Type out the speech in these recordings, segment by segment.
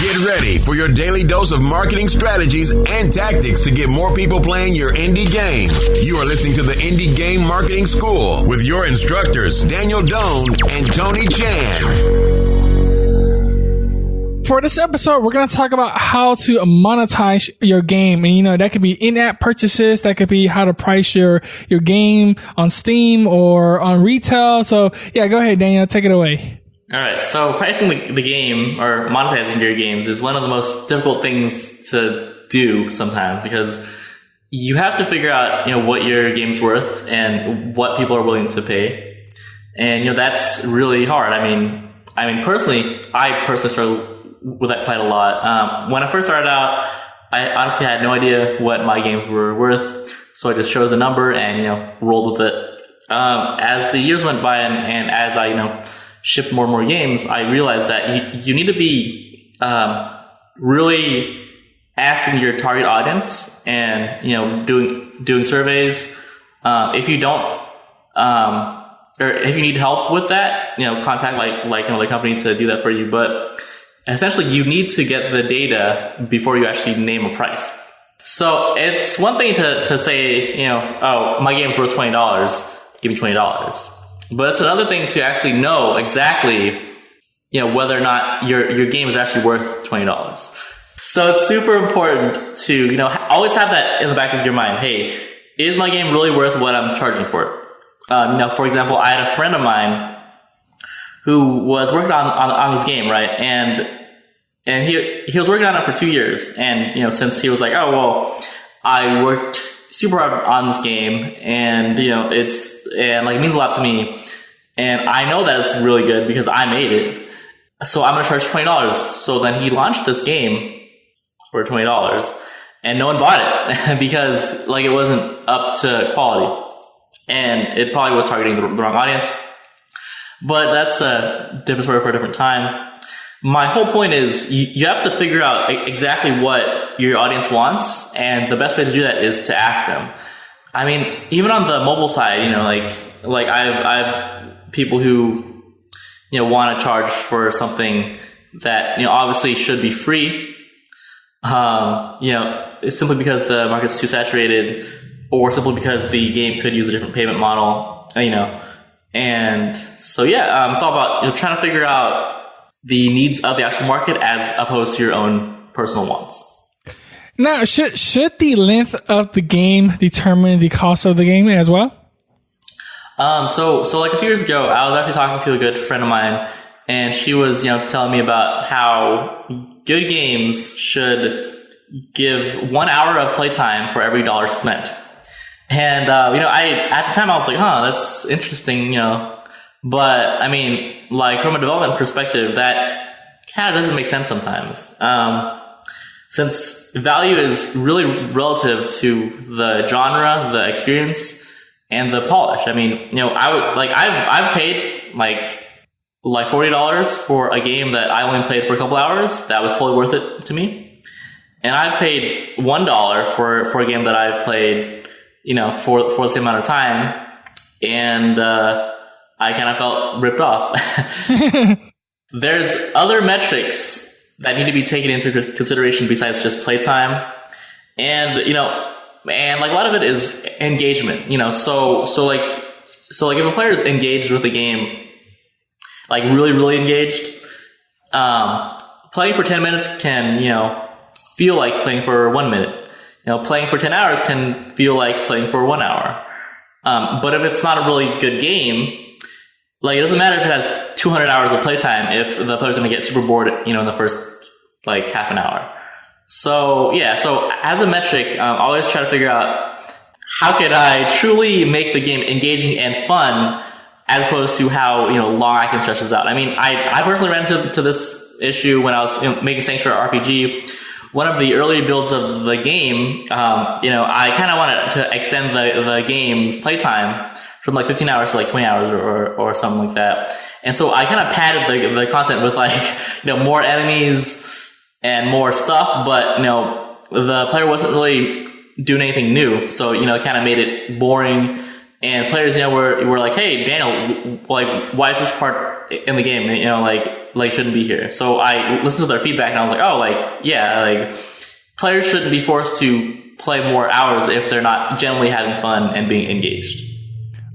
Get ready for your daily dose of marketing strategies and tactics to get more people playing your indie game. You are listening to the Indie Game Marketing School with your instructors, Daniel Doan and Tony Chan. For this episode, we're going to talk about how to monetize your game. And, that could be in-app purchases. That could be how to price your game on Steam or on retail. So, yeah, go ahead, Daniel. Take it away. All right. So pricing the game or monetizing your games is one of the most difficult things to do sometimes because you have to figure out, what your game's worth and what people are willing to pay. And, that's really hard. I mean, I personally struggle with that quite a lot. When I first started out, I honestly had no idea what my games were worth. So I just chose a number and, rolled with it. As the years went by and as I, shipped more and more games, I realized that you need to be really asking your target audience and doing surveys. If you don't, or if you need help with that, contact like another company to do that for you. But essentially, you need to get the data before you actually name a price. So it's one thing to say, oh, my game's worth $20. Give me $20. But it's another thing to actually know exactly, whether or not your game is actually worth $20. So it's super important to, always have that in the back of your mind. Hey, is my game really worth what I'm charging for it? For example, I had a friend of mine who was working on this game, right? And he was working on it for 2 years. And, since he was like, oh, well, I worked super hard on this game and, it means a lot to me. And I know that it's really good because I made it. So I'm going to charge $20. So then he launched this game for $20 and no one bought it because it wasn't up to quality and it probably was targeting the wrong audience. But that's a different story for a different time. My whole point is you have to figure out exactly what your audience wants, and the best way to do that is to ask them. I mean, even on the mobile side, I've people who want to charge for something that obviously should be free. It's simply because the market's too saturated, or simply because the game could use a different payment model. And so it's all about trying to figure out the needs of the actual market as opposed to your own personal wants. Now, should the length of the game determine the cost of the game as well? So a few years ago, I was actually talking to a good friend of mine, and she was telling me about how good games should give 1 hour of playtime for every dollar spent. And at the time I was like, that's interesting, But I mean, from a development perspective, that kind of doesn't make sense sometimes. Since value is really relative to the genre, the experience, and the polish. I mean, I've paid $40 for a game that I only played for a couple hours. That was totally worth it to me. And I've paid $1 for a game that I've played, for the same amount of time. And I kind of felt ripped off. There's other metrics that need to be taken into consideration besides just playtime. And, a lot of it is engagement, so if a player is engaged with the game, really, really engaged, playing for 10 minutes can, feel like playing for 1 minute. Playing for 10 hours can feel like playing for 1 hour. But if it's not a really good game, it doesn't matter if it has 200 hours of playtime if the player's going to get super bored, in the first, half an hour. So as a metric, I always try to figure out how could I truly make the game engaging and fun as opposed to how, long I can stretch this out. I mean, I personally ran into this issue when I was making Sanctuary RPG. One of the early builds of the game, I kind of wanted to extend the game's playtime from 15 hours to 20 hours or something like that. And so I kind of padded the content with more enemies and more stuff, but the player wasn't really doing anything new. So, it kind of made it boring. And players, were like, hey, Daniel, why is this part in the game? shouldn't be here. So I listened to their feedback and I was like, oh, like, yeah, like players shouldn't be forced to play more hours if they're not generally having fun and being engaged.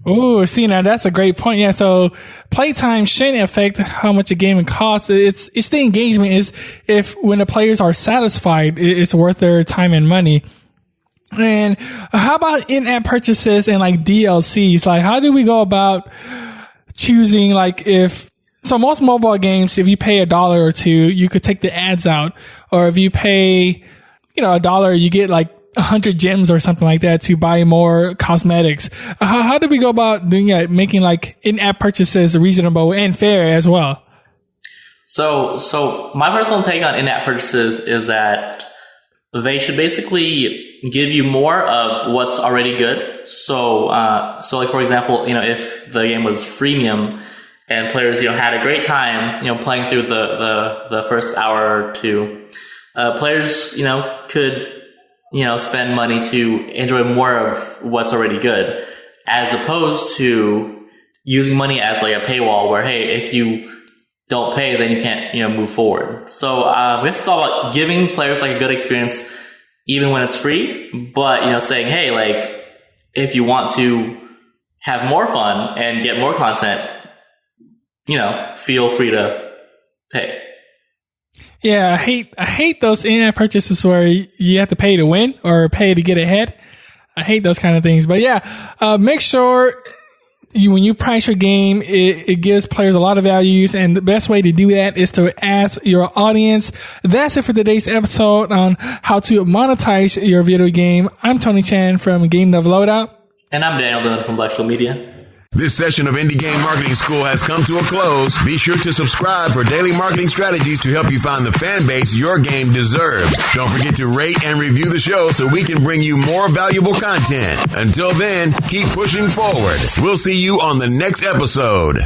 Oh, see, now that's a great point. Yeah, so playtime shouldn't affect how much a game costs. It's the engagement is if when the players are satisfied, it's worth their time and money. And how about in-app purchases and like DLCs? Like, how do we go about choosing like so most mobile games, if you pay $1 or $2, you could take the ads out. Or if you pay, $1, you get like 100 gems or something like that to buy more cosmetics. How do we go about doing that, making like in-app purchases reasonable and fair as well? So my personal take on in-app purchases is that they should basically give you more of what's already good. So like for example, if the game was freemium and players, had a great time, playing through the first hour or two, players, could, spend money to enjoy more of what's already good, as opposed to using money as like a paywall where, hey, if you don't pay, then you can't, move forward. So, I guess it's all about giving players like a good experience, even when it's free, but, saying, hey, like, if you want to have more fun and get more content, feel free to pay. Yeah, I hate those in-app purchases where you have to pay to win or pay to get ahead. I hate those kind of things. But yeah, make sure when you price your game, it gives players a lot of values, and the best way to do that is to ask your audience. That's it for today's episode on how to monetize your video game. I'm Tony Chan from Game Dev Loadout. And I'm Daniel Dunn from Black Show Media. This session of Indie Game Marketing School has come to a close. Be sure to subscribe for daily marketing strategies to help you find the fan base your game deserves. Don't forget to rate and review the show so we can bring you more valuable content. Until then, keep pushing forward. We'll see you on the next episode.